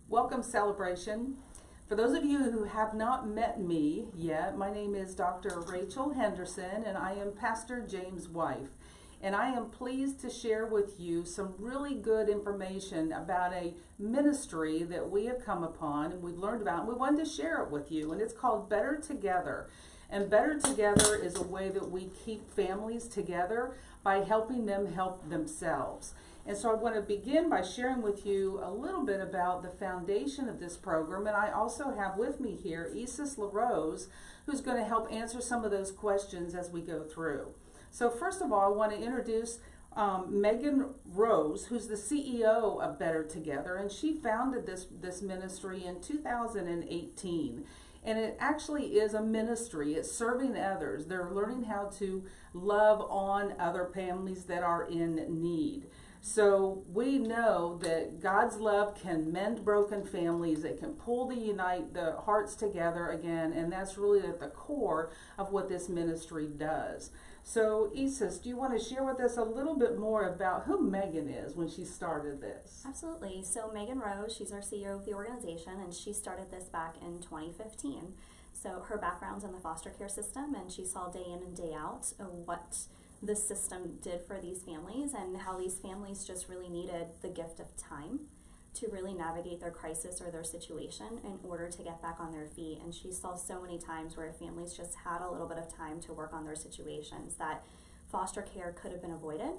Welcome, Celebration. For those of you who have not met me yet, my name is Dr. Rachel Henderson, and I am Pastor James' wife. And I am pleased to share with you some really good information about a ministry that we have come upon and we've learned about, and we wanted to share it with you. And it's called Better Together. And Better Together is a way that we keep families together by helping them help themselves. And so I want to begin by sharing with you a little bit about the foundation of this program. And I also have with me here LaRose, who's going to help answer some of those questions as we go through. So first of all, I want to introduce Megan Rose, who's the CEO of Better Together, and she founded this ministry in 2018. And it actually is a ministry. It's serving others. They're learning how to love on other families that are in need. So we know that God's love can mend broken families. It can unite the hearts together again, and that's really at the core of what this ministry does. So Isis, do you want to share with us a little bit more about who Megan is when she started this? Absolutely. So Megan Rose, she's our CEO of the organization, and she started this back in 2015. So her background's in the foster care system, and she saw day in and day out what the system did for these families and how these families just really needed the gift of time to really navigate their crisis or their situation in order to get back on their feet. And she saw so many times where families just had a little bit of time to work on their situations that foster care could have been avoided.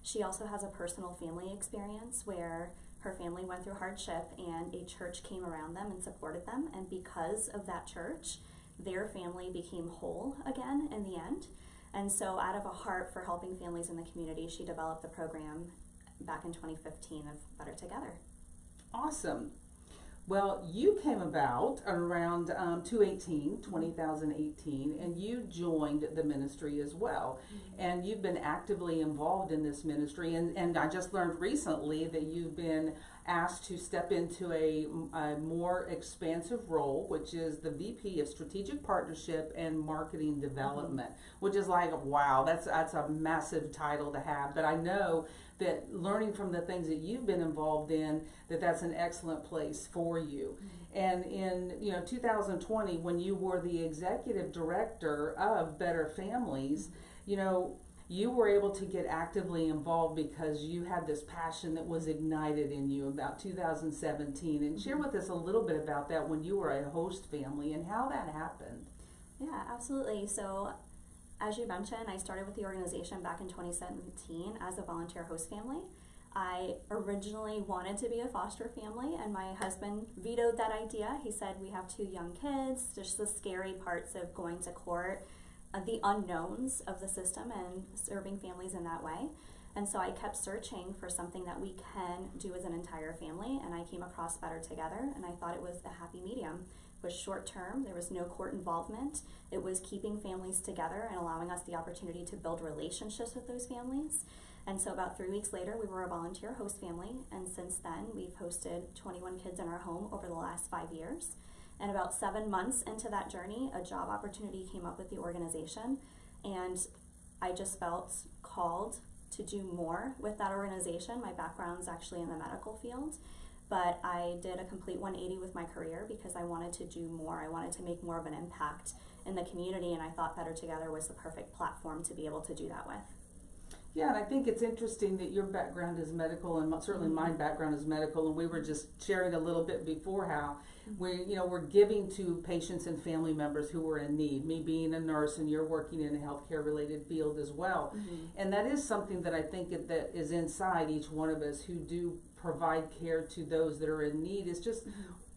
She also has a personal family experience where her family went through hardship and a church came around them and supported them. And because of that church, their family became whole again in the end. And so out of a heart for helping families in the community, she developed the program back in 2015 of Better Together. Awesome. Well, you came about around 2018, and you joined the ministry as well. Mm-hmm. And you've been actively involved in this ministry. And I just learned recently that you've been asked to step into a more expansive role, which is the VP of Strategic Partnership and Marketing Development, mm-hmm. which is like, wow, that's a massive title to have. But I know that learning from the things that you've been involved in, that's an excellent place for you. Mm-hmm. And in 2020, when you were the executive director of Better Families, mm-hmm. You were able to get actively involved because you had this passion that was ignited in you about 2017. And share with us a little bit about that when you were a host family and how that happened. Yeah, absolutely. So as you mentioned, I started with the organization back in 2017 as a volunteer host family. I originally wanted to be a foster family, and my husband vetoed that idea. He said, we have 2 young kids, just the scary parts of going to court, the unknowns of the system and serving families in that way. And so I kept searching for something that we can do as an entire family, and I came across Better Together, and I thought it was a happy medium. It was short term, there was no court involvement, it was keeping families together and allowing us the opportunity to build relationships with those families. And so about 3 weeks later, we were a volunteer host family, and since then we've hosted 21 kids in our home over the last 5 years. And about 7 months into that journey, a job opportunity came up with the organization, and I just felt called to do more with that organization. My background's actually in the medical field, but I did a complete 180 with my career because I wanted to do more. I wanted to make more of an impact in the community, and I thought Better Together was the perfect platform to be able to do that with. Yeah, and I think it's interesting that your background is medical, and certainly my background is medical, and we were just sharing a little bit before how we're giving to patients and family members who are in need. Me being a nurse, and you're working in a healthcare related field as well. Mm-hmm. And that is something that I think that is inside each one of us who do provide care to those that are in need. It's just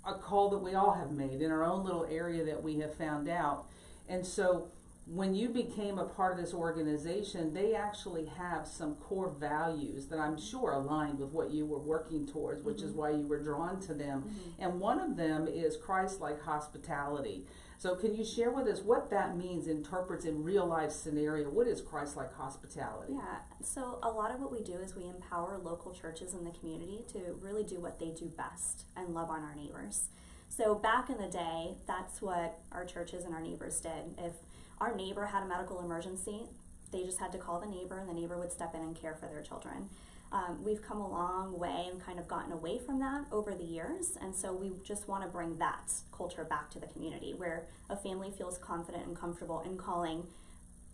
a call that we all have made in our own little area that we have found out. And so when you became a part of this organization, they actually have some core values that I'm sure aligned with what you were working towards, which is why you were drawn to them. Mm-hmm. And one of them is Christ-like hospitality. So can you share with us what that means, interprets in real life scenario? What is Christ-like hospitality? Yeah, so a lot of what we do is we empower local churches in the community to really do what they do best and love on our neighbors. So back in the day, that's what our churches and our neighbors did. If our neighbor had a medical emergency, they just had to call the neighbor, and the neighbor would step in and care for their children. We've come a long way and kind of gotten away from that over the years, and so we just want to bring that culture back to the community where a family feels confident and comfortable in calling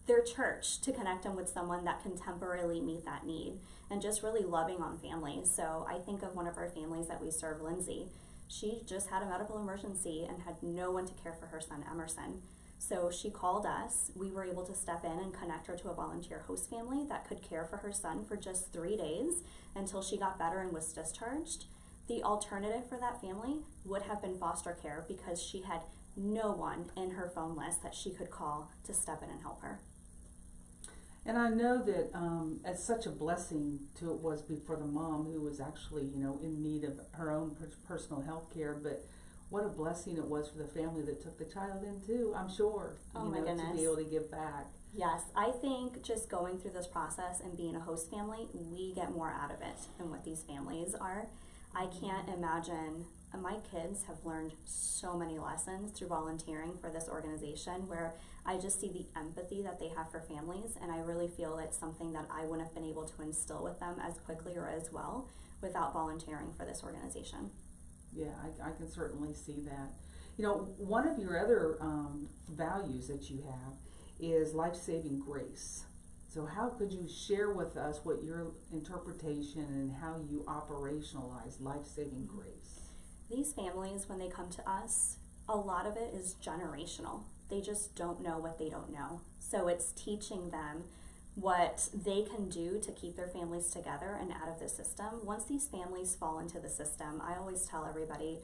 their church to connect them with someone that can temporarily meet that need, and just really loving on families. So I think of one of our families that we serve, Lindsay. She just had a medical emergency and had no one to care for her son, Emerson. So she called us. We were able to step in and connect her to a volunteer host family that could care for her son for just 3 days until she got better and was discharged. The alternative for that family would have been foster care because she had no one in her phone list that she could call to step in and help her. And I know that it's such a blessing to it was for the mom who was actually, in need of her own personal health care, but what a blessing it was for the family that took the child in too, I'm sure, Oh my goodness. to be able to give back. Yes, I think just going through this process and being a host family, we get more out of it than what these families are. I can't imagine, my kids have learned so many lessons through volunteering for this organization where I just see the empathy that they have for families, and I really feel it's something that I wouldn't have been able to instill with them as quickly or as well without volunteering for this organization. Yeah, I can certainly see that. One of your other values that you have is life-saving grace. So how could you share with us what your interpretation and how you operationalize life-saving grace? These families, when they come to us, a lot of it is generational. They just don't know what they don't know. So it's teaching them what they can do to keep their families together and out of the system. Once these families fall into the system, I always tell everybody,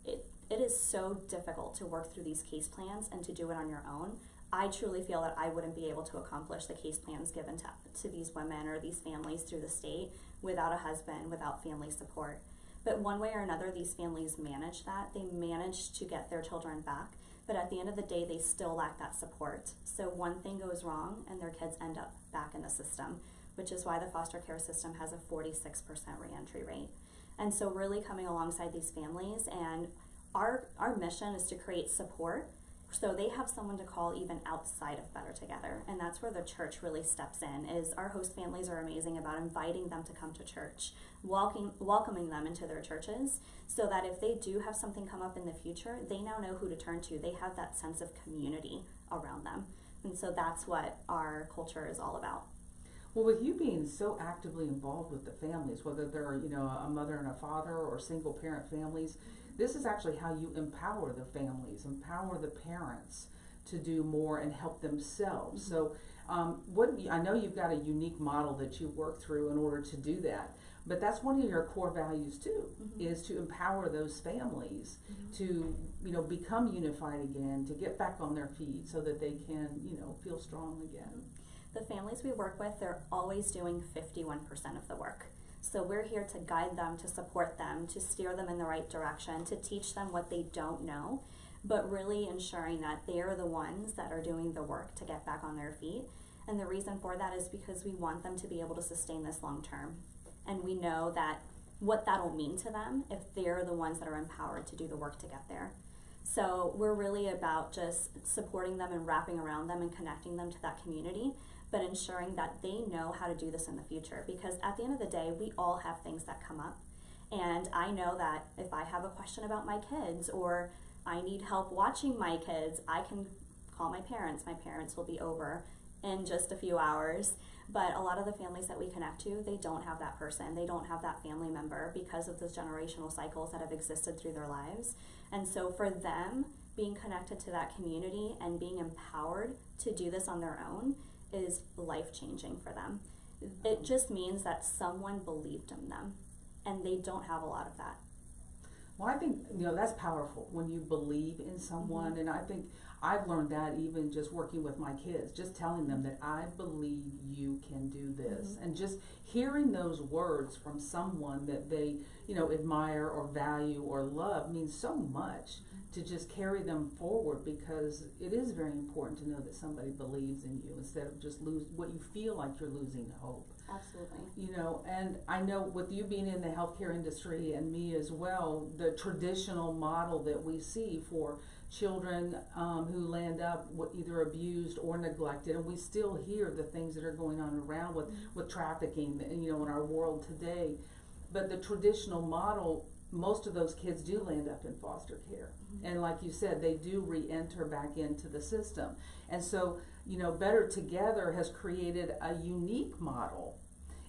it is so difficult to work through these case plans and to do it on your own. I truly feel that I wouldn't be able to accomplish the case plans given to these women or these families through the state without a husband, without family support. But one way or another, these families manage that. They manage to get their children back. But at the end of the day, they still lack that support. So one thing goes wrong and their kids end up back in the system, which is why the foster care system has a 46% reentry rate. And so really coming alongside these families, and our mission is to create support so they have someone to call even outside of Better Together. And that's where the church really steps in. Is our host families are amazing about inviting them to come to church, welcoming them into their churches, so that if they do have something come up in the future, they now know who to turn to. They have that sense of community around them. And so that's what our culture is all about. Well, with you being so actively involved with the families, whether they're, a mother and a father or single parent families, this is actually how you empower the families, empower the parents to do more and help themselves. Mm-hmm. So I know you've got a unique model that you work through in order to do that, but that's one of your core values too, mm-hmm. is to empower those families mm-hmm. to, become unified again, to get back on their feet so that they can, feel strong again. The families we work with, they're always doing 51% of the work. So we're here to guide them, to support them, to steer them in the right direction, to teach them what they don't know, but really ensuring that they are the ones that are doing the work to get back on their feet. And the reason for that is because we want them to be able to sustain this long term. And we know that what that'll mean to them if they're the ones that are empowered to do the work to get there. So we're really about just supporting them and wrapping around them and connecting them to that community, but ensuring that they know how to do this in the future. Because at the end of the day, we all have things that come up. And I know that if I have a question about my kids or I need help watching my kids, I can call my parents. My parents will be over in just a few hours. But a lot of the families that we connect to, they don't have that person. They don't have that family member because of those generational cycles that have existed through their lives. And so for them, being connected to that community and being empowered to do this on their own is life-changing for them. It just means that someone believed in them, and they don't have a lot of that. Well, I think, that's powerful when you believe in someone, mm-hmm. and I think I've learned that even just working with my kids, just telling them that I believe you can do this, mm-hmm. and just hearing those words from someone that they, admire or value or love means so much to just carry them forward, because it is very important to know that somebody believes in you instead of just what you feel like you're losing hope. Absolutely. And I know with you being in the healthcare industry and me as well, the traditional model that we see for children who land up either abused or neglected, and we still hear the things that are going on around with trafficking, you know, in our world today. But the traditional model, most of those kids do land up in foster care. And like you said, they do re-enter back into the system. And so, you know, Better Together has created a unique model.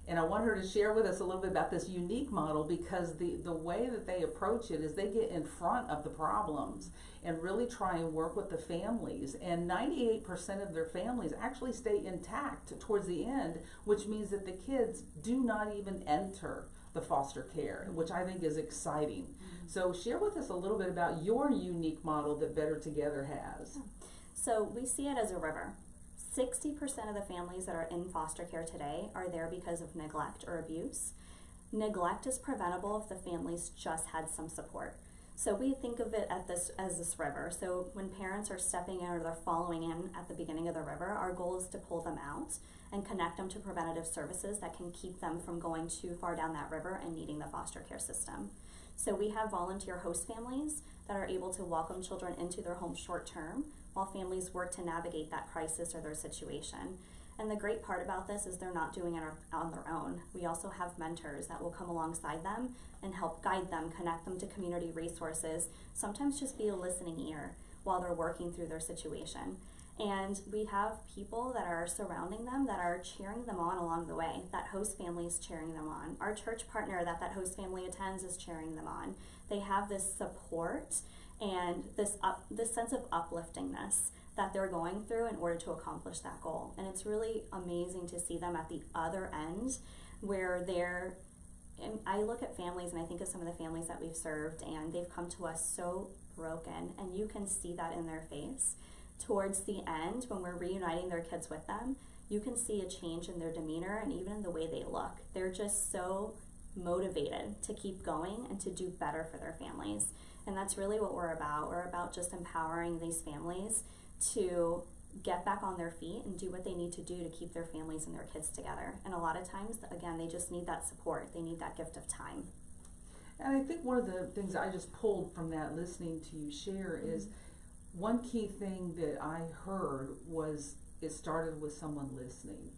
And I want her to share with us a little bit about this unique model, because the way that they approach it is they get in front of the problems and really try and work with the families. And 98% of their families actually stay intact towards the end, which means that the kids do not even enter the foster care, which I think is exciting. So share with us a little bit about your unique model that Better Together has. So we see it as a river. 60% of the families that are in foster care today are there because of neglect or abuse. Neglect is preventable if the families just had some support. So we think of it as this river. So when parents are stepping in or they're following in at the beginning of the river, our goal is to pull them out and connect them to preventative services that can keep them from going too far down that river and needing the foster care system. So we have volunteer host families that are able to welcome children into their home short term while families work to navigate that crisis or their situation. And the great part about this is they're not doing it on their own. We also have mentors that will come alongside them and help guide them, connect them to community resources, sometimes just be a listening ear while they're working through their situation. And we have people that are surrounding them that are cheering them on along the way. That host family is cheering them on. Our church partner that host family attends is cheering them on. They have this support and this sense of upliftingness that they're going through in order to accomplish that goal. And it's really amazing to see them at the other end where and I look at families and I think of some of the families that we've served, and they've come to us so broken, and you can see that in their face. Towards the end, when we're reuniting their kids with them, you can see a change in their demeanor and even in the way they look. They're just so motivated to keep going and to do better for their families. And that's really what we're about. We're about just empowering these families to get back on their feet and do what they need to do to keep their families and their kids together. And a lot of times, again, they just need that support. They need that gift of time. And I think one of the things I just pulled from that, listening to you share, is one key thing that I heard was it started with someone listening.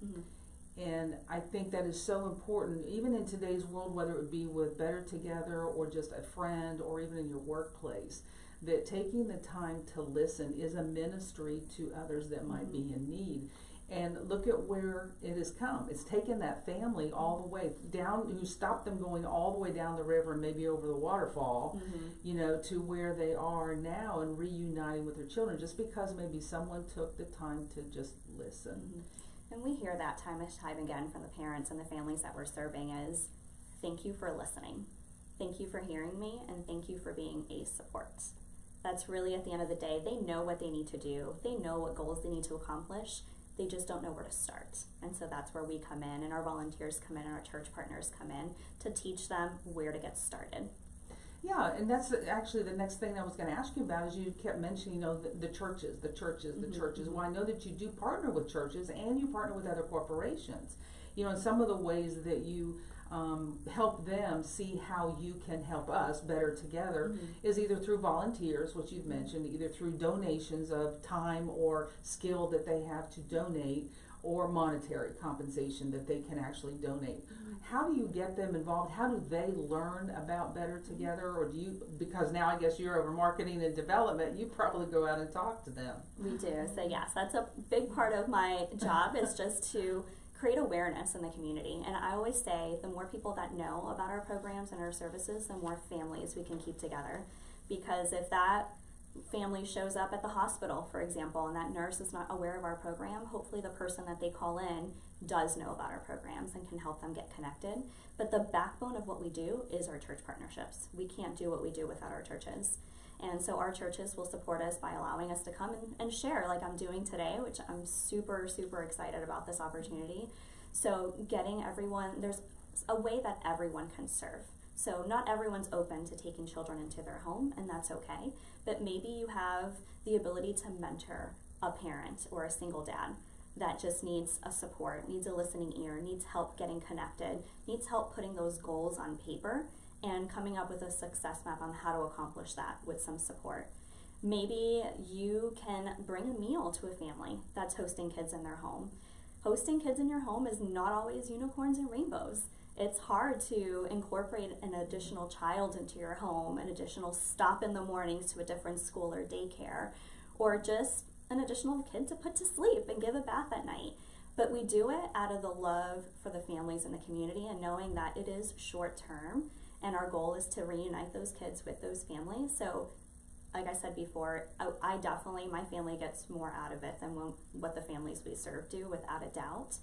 And I think that is so important, even in today's world, whether it be with Better Together or just a friend or even in your workplace, that taking the time to listen is a ministry to others that might be in need. And look at where it has come. It's taken that family all the way down, who stopped them going all the way down the river and maybe over the waterfall, you know, to where they are now and reuniting with their children, just because maybe someone took the time to just listen. And we hear that time and time again from the parents and the families that we're serving is, thank you for listening. Thank you for hearing me, and thank you for being a support. That's really, at the end of the day, they know what they need to do. They know what goals they need to accomplish. They just don't know where to start. And so that's where we come in, and our volunteers come in, and our church partners come in to teach them where to get started. Yeah, and that's actually the next thing I was going to ask you about, is you kept mentioning, you know, the churches. Well, I know that you do partner with churches and you partner with other corporations. You know, and some of the ways that you help them see how you can help us better together is either through volunteers, which you've mentioned, either through donations of time or skill that they have to donate, or monetary compensation that they can actually donate. How do you get them involved? How do they learn about Better Together? Or do you, because now I guess you're over marketing and development, you probably go out and talk to them. We do. So yes, that's a big part of my job, is just to create awareness in the community. And I always say, the more people that know about our programs and our services, the more families we can keep together. Because if that family shows up at the hospital, for example, and that nurse is not aware of our program, hopefully the person that they call in does know about our programs and can help them get connected. But the backbone of what we do is our church partnerships. We can't do what we do without our churches. And so our churches will support us by allowing us to come and share, like I'm doing today, which I'm super, super excited about this opportunity. So getting everyone, there's a way that everyone can serve. So not everyone's open to taking children into their home, and that's okay. But maybe you have the ability to mentor a parent or a single dad that just needs a support, needs a listening ear, needs help getting connected, needs help putting those goals on paper and coming up with a success map on how to accomplish that with some support. Maybe you can bring a meal to a family that's hosting kids in their home. Hosting kids in your home is not always unicorns and rainbows. It's hard to incorporate an additional child into your home, an additional stop in the mornings to a different school or daycare, or just an additional kid to put to sleep and give a bath at night. But we do it out of the love for the families in the community and knowing that it is short term, and our goal is to reunite those kids with those families. So like I said before, I definitely, my family gets more out of it than what the families we serve do, without a doubt.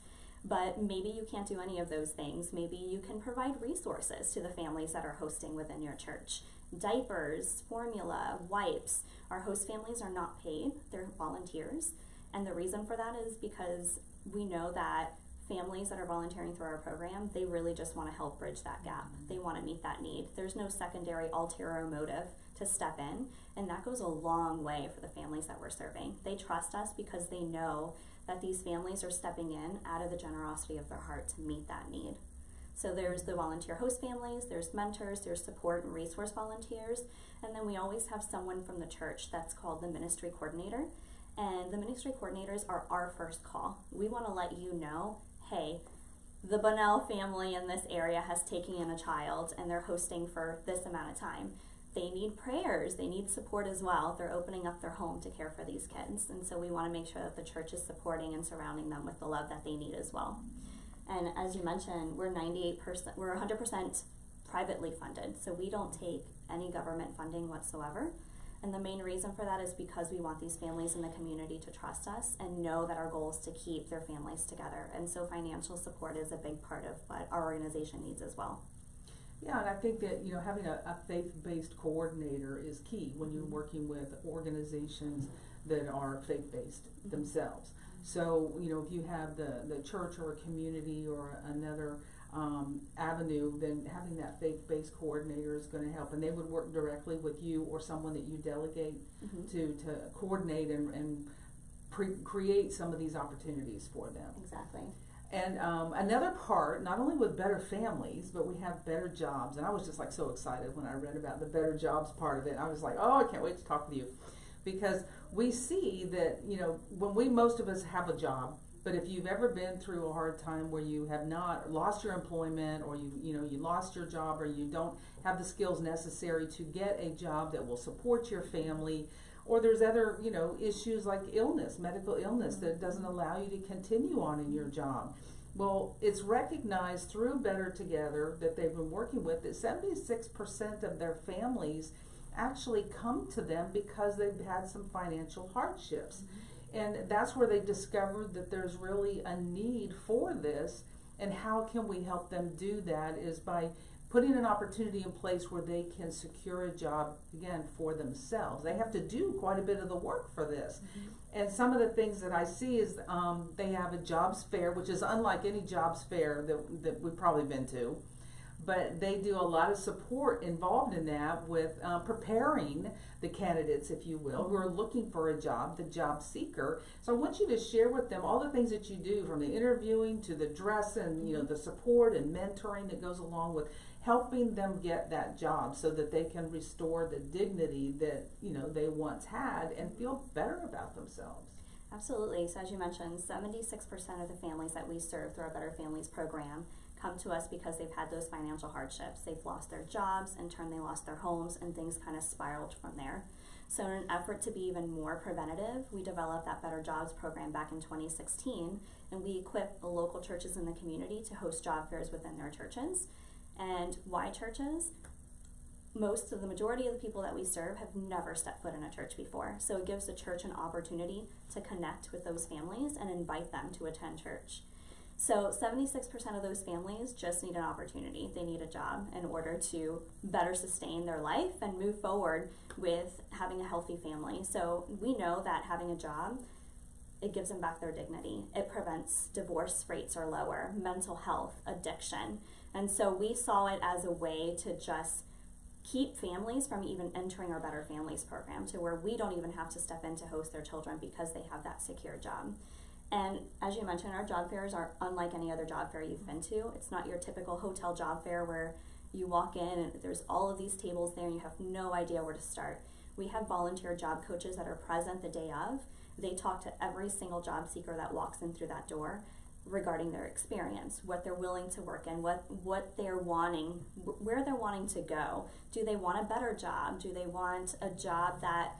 But maybe you can't do any of those things. Maybe you can provide resources to the families that are hosting within your church. Diapers, formula, wipes. Our host families are not paid, they're volunteers. And the reason for that is because we know that families that are volunteering through our program, they really just want to help bridge that gap. They want to meet that need. There's no secondary ulterior motive to step in, and that goes a long way for the families that we're serving. They trust us because they know that these families are stepping in out of the generosity of their heart to meet that need. So there's the volunteer host families, there's mentors, there's support and resource volunteers, and then we always have someone from the church that's called the ministry coordinator. And the ministry coordinators are our first call. We want to let you know, hey, the Bonnell family in this area has taken in a child and they're hosting for this amount of time. They need prayers, they need support as well. They're opening up their home to care for these kids. And so we want to make sure that the church is supporting and surrounding them with the love that they need as well. And as you mentioned, we're 100% privately funded. So we don't take any government funding whatsoever. And the main reason for that is because we want these families in the community to trust us and know that our goal is to keep their families together. And so financial support is a big part of what our organization needs as well. Yeah, and I think that, you know, having a faith-based coordinator is key when you're working with organizations that are faith-based themselves. So, you know, if you have the church or a community or another avenue, then having that faith-based coordinator is going to help. And they would work directly with you or someone that you delegate to coordinate and create some of these opportunities for them. Exactly. And another part, not only with Better Families, but we have Better Jobs. And I was just like so excited when I read about the Better Jobs part of it. I was like, oh, I can't wait to talk with you. Because we see that, you know, when most of us have a job, but if you've ever been through a hard time where you have not lost your employment, or you lost your job, or you don't have the skills necessary to get a job that will support your family, or there's other, you know, issues like illness, medical illness that doesn't allow you to continue on in your job. Well, it's recognized through Better Together that they've been working with that 76% of their families actually come to them because they've had some financial hardships. And that's where they discovered that there's really a need for this. And how can we help them do that is by putting an opportunity in place where they can secure a job, again, for themselves. They have to do quite a bit of the work for this. And some of the things that I see is they have a jobs fair, which is unlike any jobs fair that we've probably been to. But they do a lot of support involved in that with preparing the candidates, if you will, who are looking for a job, the job seeker. So I want you to share with them all the things that you do, from the interviewing to the dress and, you know, the support and mentoring that goes along with helping them get that job so that they can restore the dignity that, you know, they once had and feel better about themselves. Absolutely. So as you mentioned, 76% of the families that we serve through our Better Families program come to us because they've had those financial hardships. They've lost their jobs, in turn they lost their homes, and things kind of spiraled from there. So in an effort to be even more preventative, we developed that Better Jobs program back in 2016, and we equip the local churches in the community to host job fairs within their churches. And why churches? The majority of the people that we serve have never stepped foot in a church before. So it gives the church an opportunity to connect with those families and invite them to attend church. So 76% of those families just need an opportunity. They need a job in order to better sustain their life and move forward with having a healthy family. So we know that having a job, it gives them back their dignity. It prevents divorce rates are lower, mental health, addiction. And so we saw it as a way to just keep families from even entering our Better Families program, to where we don't even have to step in to host their children because they have that secure job. And as you mentioned, our job fairs are unlike any other job fair you've been to. It's not your typical hotel job fair where You walk in and there's all of these tables there and you have no idea where to start. We have volunteer job coaches that are present the day of. They talk to every single job seeker that walks in through that door regarding their experience, what they're willing to work in, what they're wanting, where they're wanting to go. Do they want a better job? Do they want a job that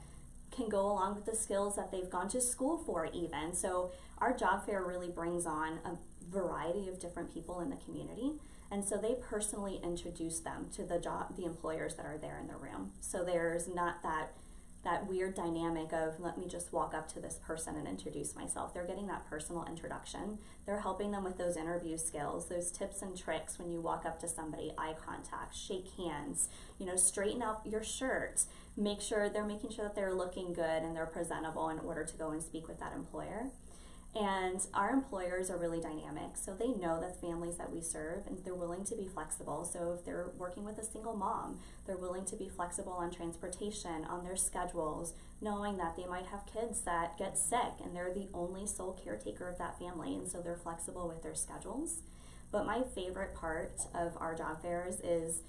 can go along with the skills that they've gone to school for even? So our job fair really brings on a variety of different people in the community. And so they personally introduce them to the employers that are there in the room. So there's not that weird dynamic of, let me just walk up to this person and introduce myself. They're getting that personal introduction. They're helping them with those interview skills, those tips and tricks when you walk up to somebody, eye contact, shake hands, straighten up your shirt, make sure that they're looking good and they're presentable in order to go and speak with that employer. And our employers are really dynamic, so they know the families that we serve and they're willing to be flexible. So if they're working with a single mom, they're willing to be flexible on transportation, on their schedules, knowing that they might have kids that get sick and they're the only sole caretaker of that family, and so they're flexible with their schedules. But my favorite part of our job fairs is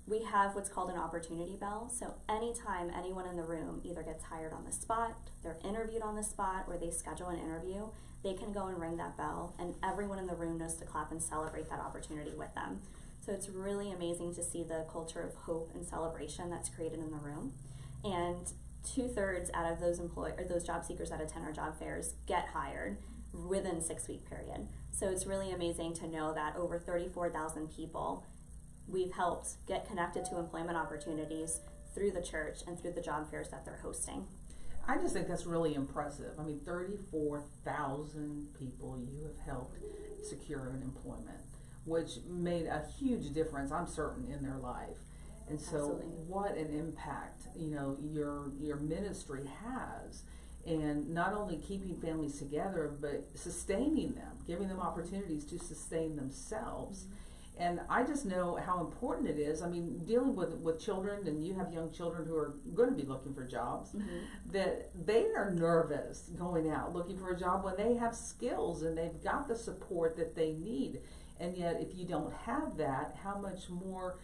we have what's called an opportunity bell. So anytime anyone in the room either gets hired on the spot, they're interviewed on the spot, or they schedule an interview, they can go and ring that bell and everyone in the room knows to clap and celebrate that opportunity with them. So it's really amazing to see the culture of hope and celebration that's created in the room. And 2/3 out of those job seekers that attend our job fairs get hired within a 6-week period. So it's really amazing to know that over 34,000 people we've helped get connected to employment opportunities through the church and through the job fairs that they're hosting. I just think that's really impressive. I mean, 34,000 people you have helped secure an employment, which made a huge difference, I'm certain, in their life. And so Absolutely. What an impact, your ministry has, and not only keeping families together, but sustaining them, giving them opportunities to sustain themselves. Mm-hmm. And I just know how important it is. I mean, dealing with children, and you have young children who are going to be looking for jobs, mm-hmm. that they are nervous going out looking for a job when they have skills and they've got the support that they need. And yet, if you don't have that, how much more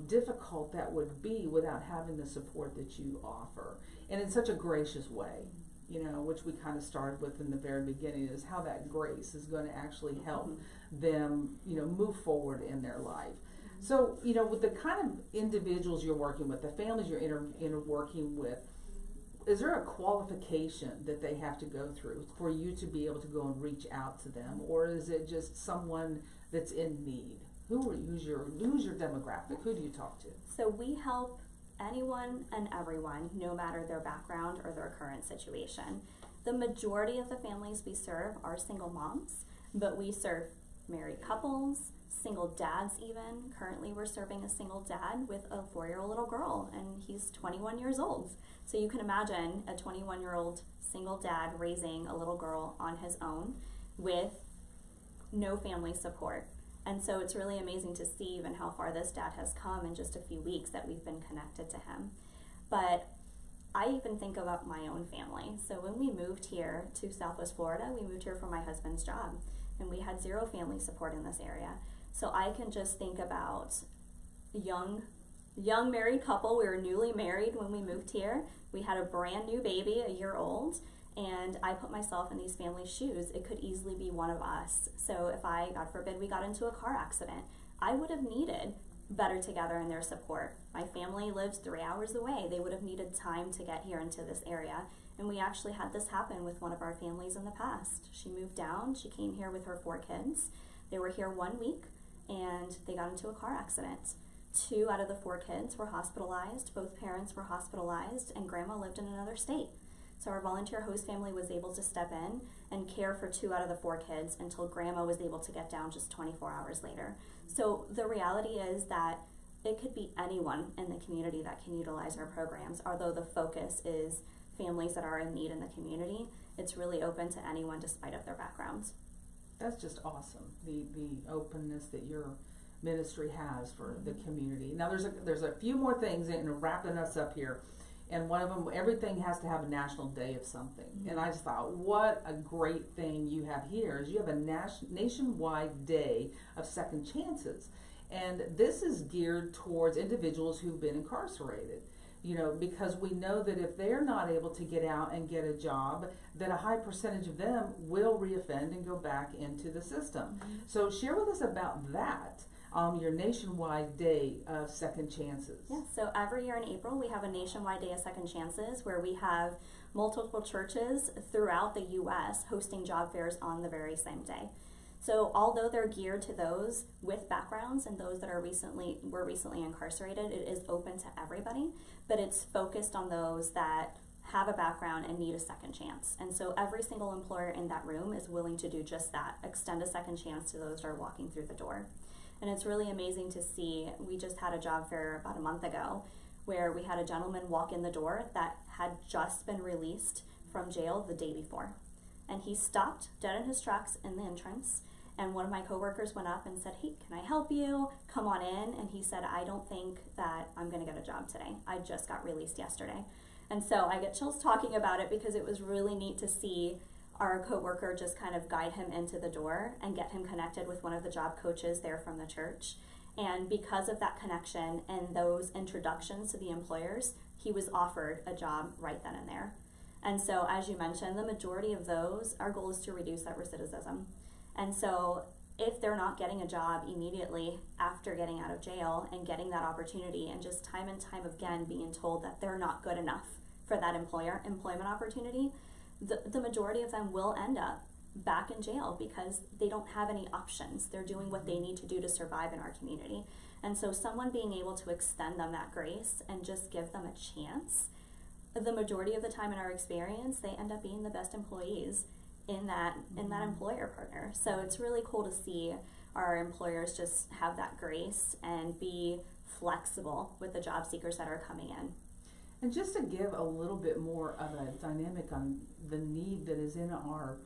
difficult that would be without having the support that you offer. And in such a gracious way, which we kind of started with in the very beginning, is how that grace is going to actually help mm-hmm. them, move forward in their life. Mm-hmm. So, with the kind of individuals you're working with, the families you're working with, is there a qualification that they have to go through for you to be able to go and reach out to them? Or is it just someone that's in need? Who's your demographic? Who do you talk to? So we help anyone and everyone, no matter their background or their current situation. The majority of the families we serve are single moms, but we serve married couples, single dads even. Currently we're serving a single dad with a 4-year-old little girl, and he's 21 years old. So you can imagine a 21-year-old single dad raising a little girl on his own with no family support. And so it's really amazing to see even how far this dad has come in just a few weeks that we've been connected to him. But I even think about my own family. So when we moved here to Southwest Florida, we moved here for my husband's job, and we had 0 family support in this area. So I can just think about a young married couple. We were newly married when we moved here. We had a brand new baby, a year old. And I put myself in these families' shoes. It could easily be one of us. So if God forbid, we got into a car accident, I would have needed Better Together and their support. My family lives 3 hours away. They would have needed time to get here into this area. And we actually had this happen with one of our families in the past. She moved down. She came here with her 4 kids. They were here 1 week, and they got into a car accident. 2 out of the 4 kids were hospitalized. Both parents were hospitalized, and grandma lived in another state. So our volunteer host family was able to step in and care for 2 out of the 4 kids until grandma was able to get down just 24 hours later. So the reality is that it could be anyone in the community that can utilize our programs. Although the focus is families that are in need in the community, it's really open to anyone despite of their backgrounds. That's just awesome, the openness that your ministry has for the community. Now there's a few more things in wrapping us up here. And one of them, everything has to have a national day of something. Mm-hmm. And I just thought, what a great thing you have here is you have a nationwide day of second chances. And this is geared towards individuals who've been incarcerated. You know, because we know that if they're not able to get out and get a job, that a high percentage of them will reoffend and go back into the system. So share with us about that, your nationwide day of second chances. Yeah, so every year in April we have a nationwide day of second chances where we have multiple churches throughout the U.S. hosting job fairs on the very same day. So although they're geared to those with backgrounds and those that were recently incarcerated, it is open to everybody, but it's focused on those that have a background and need a second chance. And so every single employer in that room is willing to do just that, extend a second chance to those that are walking through the door. And it's really amazing to see. We just had a job fair about a month ago where we had a gentleman walk in the door that had just been released from jail the day before. And he stopped dead in his tracks in the entrance. And one of my coworkers went up and said, "Hey, can I help you? Come on in." And he said, "I don't think that I'm going to get a job today. I just got released yesterday." And so I get chills talking about it because it was really neat to see our coworker just kind of guide him into the door and get him connected with one of the job coaches there from the church. And because of that connection and those introductions to the employers, he was offered a job right then and there. And so, as you mentioned, the majority of those, our goal is to reduce that recidivism. And so if they're not getting a job immediately after getting out of jail and getting that opportunity and just time and time again being told that they're not good enough for that employment opportunity, the majority of them will end up back in jail because they don't have any options. They're doing what they need to do to survive in our community. And so someone being able to extend them that grace and just give them a chance, the majority of the time in our experience, they end up being the best employees in that employer partner. So it's really cool to see our employers just have that grace and be flexible with the job seekers that are coming in. And just to give a little bit more of a dynamic on the need that is in our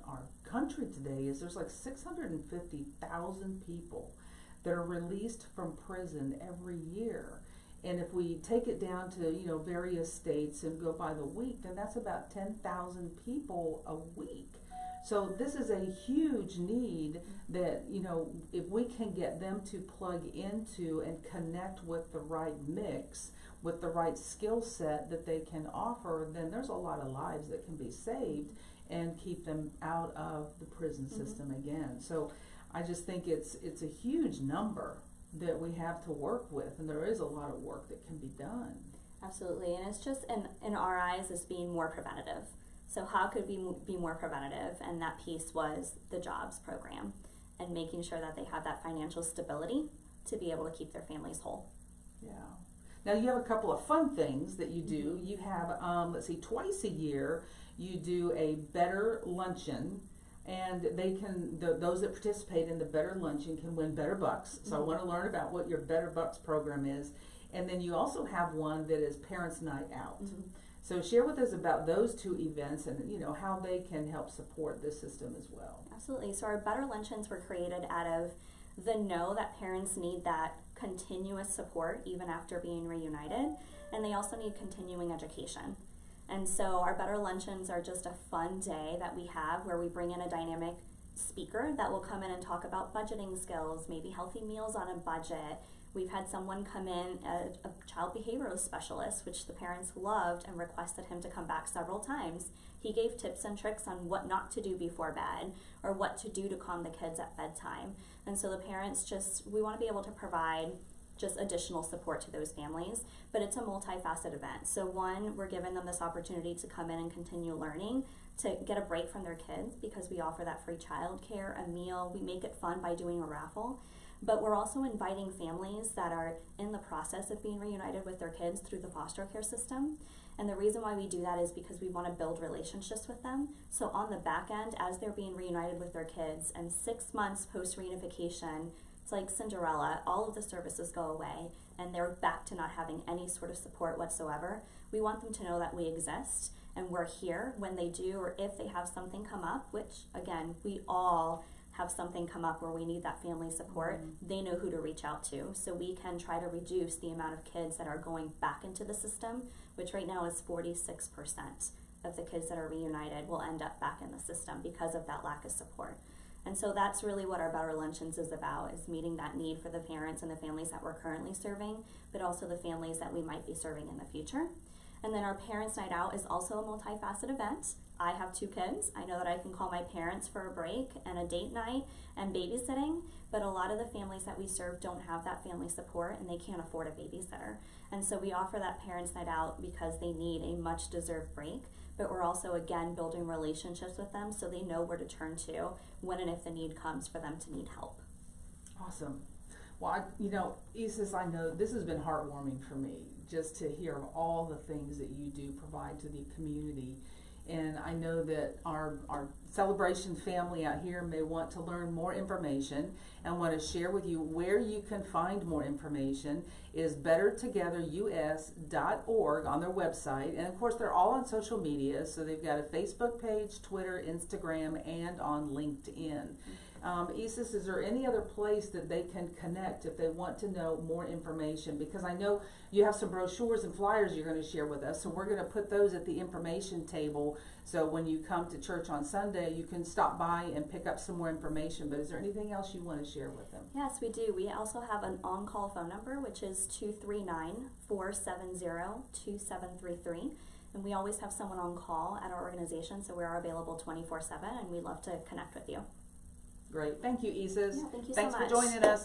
country today, is there's like 650,000 people that are released from prison every year. And if we take it down to, you know, various states and go by the week, then that's about 10,000 people a week. So this is a huge need that, you know, if we can get them to plug into and connect with the right mix, with the right skill set that they can offer, then there's a lot of lives that can be saved and keep them out of the prison system again. So I just think it's a huge number that we have to work with, and there is a lot of work that can be done. Absolutely, and it's just in our eyes as being more preventative. So how could we be more preventative? And that piece was the jobs program and making sure that they have that financial stability to be able to keep their families whole. Yeah. Now you have a couple of fun things that you do. You have, let's see, twice a year you do a Better Luncheon, and they can, those that participate in the Better Luncheon can win Better Bucks. So I want to learn about what your Better Bucks program is. And then you also have one that is Parents' Night Out. So share with us about those two events and, you know, how they can help support this system as well. Absolutely. So our Better Luncheons were created out of the know that parents need that continuous support even after being reunited, and they also need continuing education. And so our Better Luncheons are just a fun day that we have where we bring in a dynamic speaker that will come in and talk about budgeting skills, maybe healthy meals on a budget. We've had someone come in, a child behavioral specialist, which the parents loved and requested him to come back several times. He gave tips and tricks on what not to do before bed or what to do to calm the kids at bedtime. And so the parents we want to be able to provide just additional support to those families, but it's a multifaceted event. So one, we're giving them this opportunity to come in and continue learning, to get a break from their kids because we offer that free childcare, a meal, we make it fun by doing a raffle. But we're also inviting families that are in the process of being reunited with their kids through the foster care system. And the reason why we do that is because we want to build relationships with them. So on the back end, as they're being reunited with their kids, and 6 months post-reunification, it's like Cinderella, all of the services go away and they're back to not having any sort of support whatsoever. We want them to know that we exist and we're here when they do, or if they have something come up, which again, we all have something come up where we need that family support, they know who to reach out to. So we can try to reduce the amount of kids that are going back into the system, which right now is 46% of the kids that are reunited will end up back in the system because of that lack of support. And so that's really what our Better Luncheons is about, is meeting that need for the parents and the families that we're currently serving, but also the families that we might be serving in the future. And then our Parents' Night Out is also a multifaceted event. I have 2 kids. I know that I can call my parents for a break and a date night and babysitting, but a lot of the families that we serve don't have that family support and they can't afford a babysitter. And so we offer that Parents' Night Out because they need a much deserved break, but we're also, again, building relationships with them so they know where to turn to when and if the need comes for them to need help. Awesome. Well, Isis, I know this has been heartwarming for me, just to hear of all the things that you do provide to the community. And I know that our celebration family out here may want to learn more information, and want to share with you where you can find more information is bettertogetherus.org on their website. And of course, they're all on social media, so they've got a Facebook page, Twitter, Instagram, and on LinkedIn. Isis, is there any other place that they can connect if they want to know more information? Because I know you have some brochures and flyers you're going to share with us, so we're going to put those at the information table, so when you come to church on Sunday, you can stop by and pick up some more information. But is there anything else you want to share with them? Yes, we do. We also have an on-call phone number, which is 239-470-2733. And we always have someone on call at our organization, so we are available 24/7, and we'd love to connect with you. Great. Thank you, Isis. Yeah, thank you so Thanks much. for joining us.